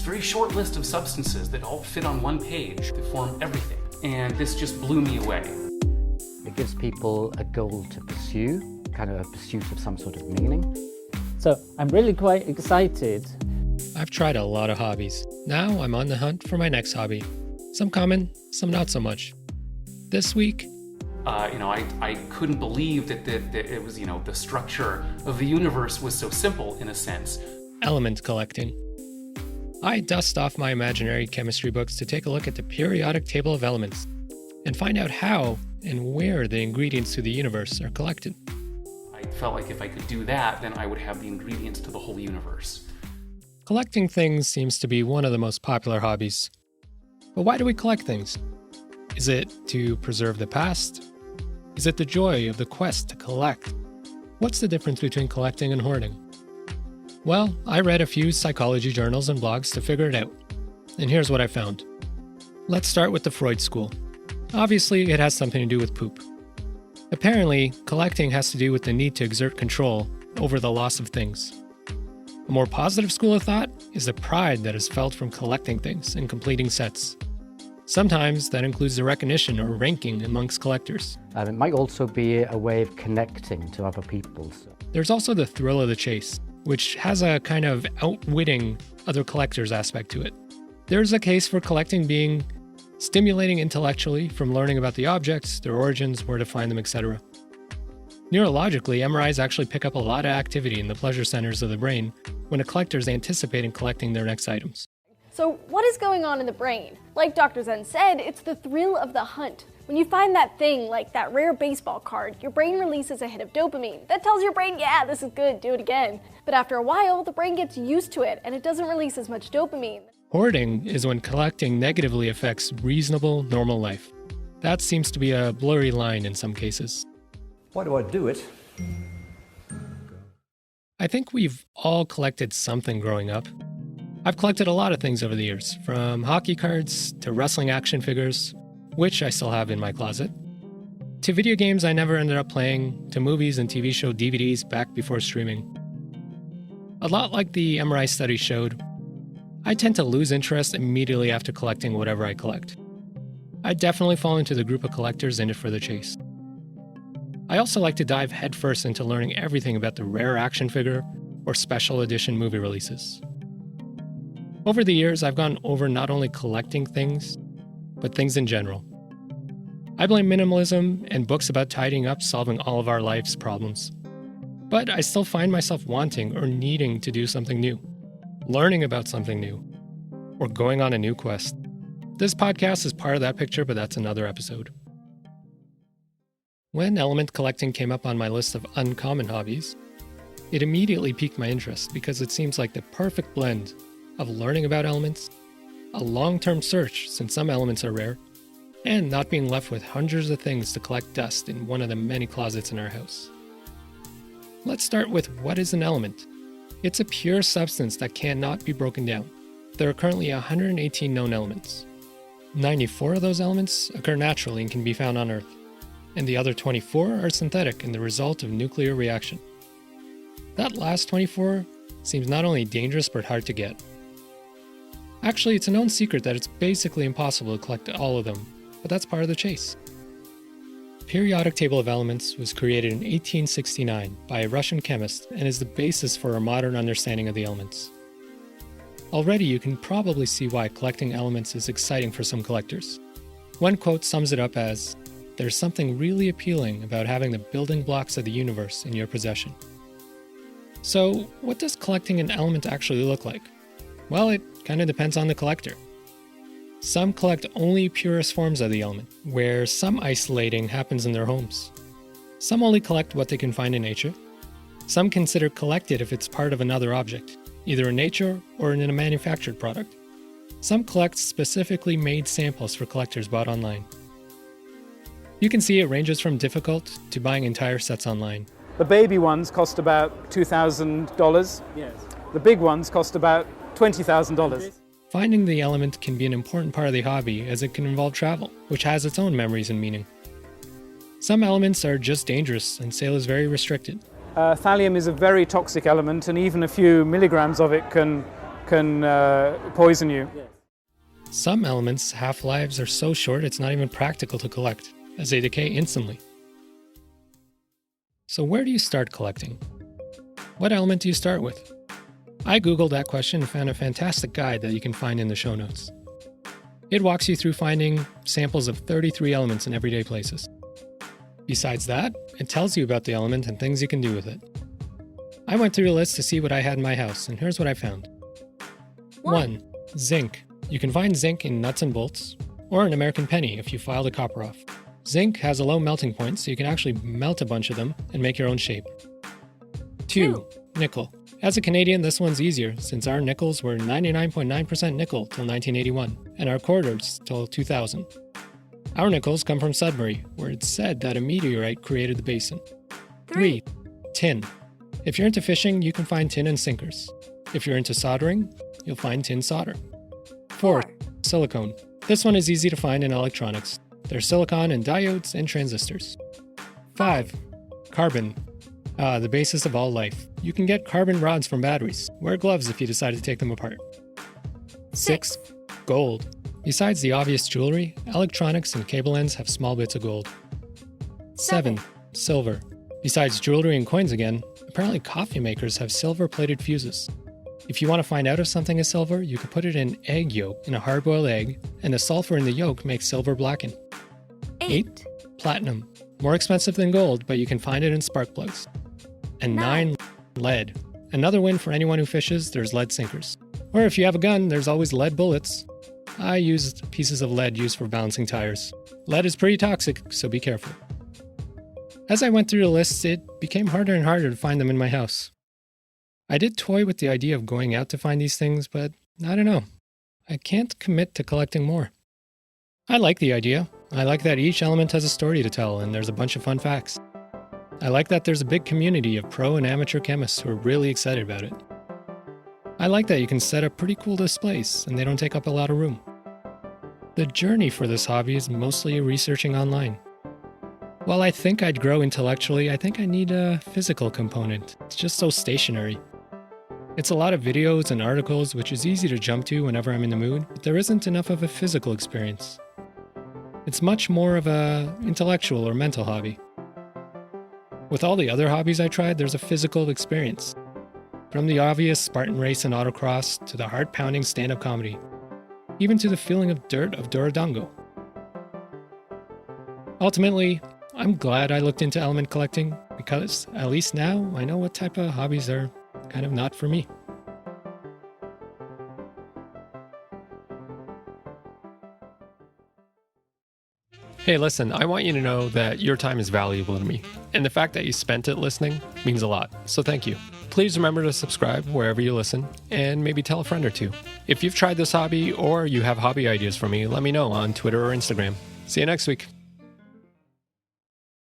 very short list of substances that all fit on one page to form everything. And this just blew me away. It gives people a goal to pursue, kind of a pursuit of some sort of meaning. So I'm really quite excited. I've tried a lot of hobbies. Now I'm on the hunt for my next hobby. Some common, some not so much. This week, I couldn't believe that it was, the structure of the universe was so simple in a sense. element collecting. I dust off my imaginary chemistry books to take a look at the periodic table of elements and find out how and where the ingredients to the universe are collected. I felt like if I could do that, then I would have the ingredients to the whole universe. Collecting things seems to be one of the most popular hobbies. But why do we collect things? Is it to preserve the past? Is it the joy of the quest to collect? What's the difference between collecting and hoarding? Well, I read a few psychology journals and blogs to figure it out. And here's what I found. Let's start with the Freud school. Obviously, it has something to do with poop. Apparently, collecting has to do with the need to exert control over the loss of things. A more positive school of thought is the pride that is felt from collecting things and completing sets. Sometimes that includes the recognition or ranking amongst collectors. It might also be a way of connecting to other people. There's also the thrill of the chase, which has a kind of outwitting other collectors aspect to it. There's a case for collecting being stimulating intellectually from learning about the objects, their origins, where to find them, etc. Neurologically, MRIs actually pick up a lot of activity in the pleasure centers of the brain when a collector is anticipating collecting their next items. So what is going on in the brain? Like Dr. Zen said, it's the thrill of the hunt. When you find that thing, like that rare baseball card, your brain releases a hit of dopamine. That tells your brain, yeah, this is good, do it again. But after a while, the brain gets used to it and it doesn't release as much dopamine. Hoarding is when collecting negatively affects reasonable, normal life. That seems to be a blurry line in some cases. Why do I do it? I think we've all collected something growing up. I've collected a lot of things over the years, from hockey cards to wrestling action figures, which I still have in my closet, to video games I never ended up playing, to movies and TV show DVDs back before streaming. A lot like the MRI study showed, I tend to lose interest immediately after collecting whatever I collect. I definitely fall into the group of collectors in it for the chase. I also like to dive headfirst into learning everything about the rare action figure or special edition movie releases. Over the years, I've gone over not only collecting things, but things in general. I blame minimalism and books about tidying up solving all of our life's problems. But I still find myself wanting or needing to do something new, learning about something new, or going on a new quest. This podcast is part of that picture, but that's another episode. When element collecting came up on my list of uncommon hobbies, it immediately piqued my interest because it seems like the perfect blend of learning about elements, a long-term search since some elements are rare, and not being left with hundreds of things to collect dust in one of the many closets in our house. Let's start with what is an element. It's a pure substance that cannot be broken down. There are currently 118 known elements. 94 of those elements occur naturally and can be found on Earth, and the other 24 are synthetic and the result of nuclear reaction. That last 24 seems not only dangerous but hard to get. Actually, it's a known secret that it's basically impossible to collect all of them, but that's part of the chase. The periodic table of elements was created in 1869 by a Russian chemist and is the basis for our modern understanding of the elements. Already you can probably see why collecting elements is exciting for some collectors. One quote sums it up as, "There's something really appealing about having the building blocks of the universe in your possession." So, what does collecting an element actually look like? Well, it kind of depends on the collector. Some collect only purest forms of the element, where some isolating happens in their homes. Some only collect what they can find in nature. Some consider collected if it's part of another object, either in nature or in a manufactured product. Some collect specifically made samples for collectors bought online. You can see it ranges from difficult to buying entire sets online. The baby ones cost about $2,000. Yes. The big ones cost about $20,000. Finding the element can be an important part of the hobby as it can involve travel, which has its own memories and meaning. Some elements are just dangerous and sale is very restricted. Thallium is a very toxic element and even a few milligrams of it can can poison you. Some elements' half-lives are so short it's not even practical to collect, as they decay instantly. So where do you start collecting? What element do you start with? I googled that question and found a fantastic guide that you can find in the show notes. It walks you through finding samples of 33 elements in everyday places. Besides that, it tells you about the element and things you can do with it. I went through a list to see what I had in my house, and here's what I found. 1. Zinc. You can find zinc in nuts and bolts, or an American penny if you file the copper off. Zinc has a low melting point, so you can actually melt a bunch of them and make your own shape. 2. Nickel. As a Canadian, this one's easier, since our nickels were 99.9% nickel till 1981, and our quarters till 2000. Our nickels come from Sudbury, where it's said that a meteorite created the basin. 3. Tin. If you're into fishing, you can find tin in sinkers. If you're into soldering, you'll find tin solder. 4. Silicone. This one is easy to find in electronics. There's silicon in diodes and transistors. 5. Carbon. The basis of all life. You can get carbon rods from batteries. Wear gloves if you decide to take them apart. 6. Gold. Besides the obvious jewelry, electronics and cable ends have small bits of gold. 7. Silver. Besides jewelry and coins again, apparently coffee makers have silver-plated fuses. If you want to find out if something is silver, you can put it in egg yolk in a hard-boiled egg, and the sulfur in the yolk makes silver blacken. 8. Platinum. More expensive than gold, but you can find it in spark plugs. And 9. Lead. Another win for anyone who fishes, there's lead sinkers. Or if you have a gun, there's always lead bullets. I used pieces of lead used for balancing tires. Lead is pretty toxic, so be careful. As I went through the lists, it became harder and harder to find them in my house. I did toy with the idea of going out to find these things, but I don't know. I can't commit to collecting more. I like the idea. I like that each element has a story to tell and there's a bunch of fun facts. I like that there's a big community of pro and amateur chemists who are really excited about it. I like that you can set up pretty cool displays and they don't take up a lot of room. The journey for this hobby is mostly researching online. While I think I'd grow intellectually, I think I need a physical component. It's just so stationary. It's a lot of videos and articles, which is easy to jump to whenever I'm in the mood, but there isn't enough of a physical experience. It's much more of a intellectual or mental hobby. With all the other hobbies I tried, there's a physical experience. From the obvious Spartan race and autocross, to the heart-pounding stand-up comedy, even to the feeling of dirt of Dorodongo. Ultimately, I'm glad I looked into element collecting, because at least now I know what type of hobbies are kind of not for me. Hey, listen, I want you to know that your time is valuable to me, and the fact that you spent it listening means a lot, so thank you. Please remember to subscribe wherever you listen, and maybe tell a friend or two. If you've tried this hobby, or you have hobby ideas for me, let me know on Twitter or Instagram. See you next week.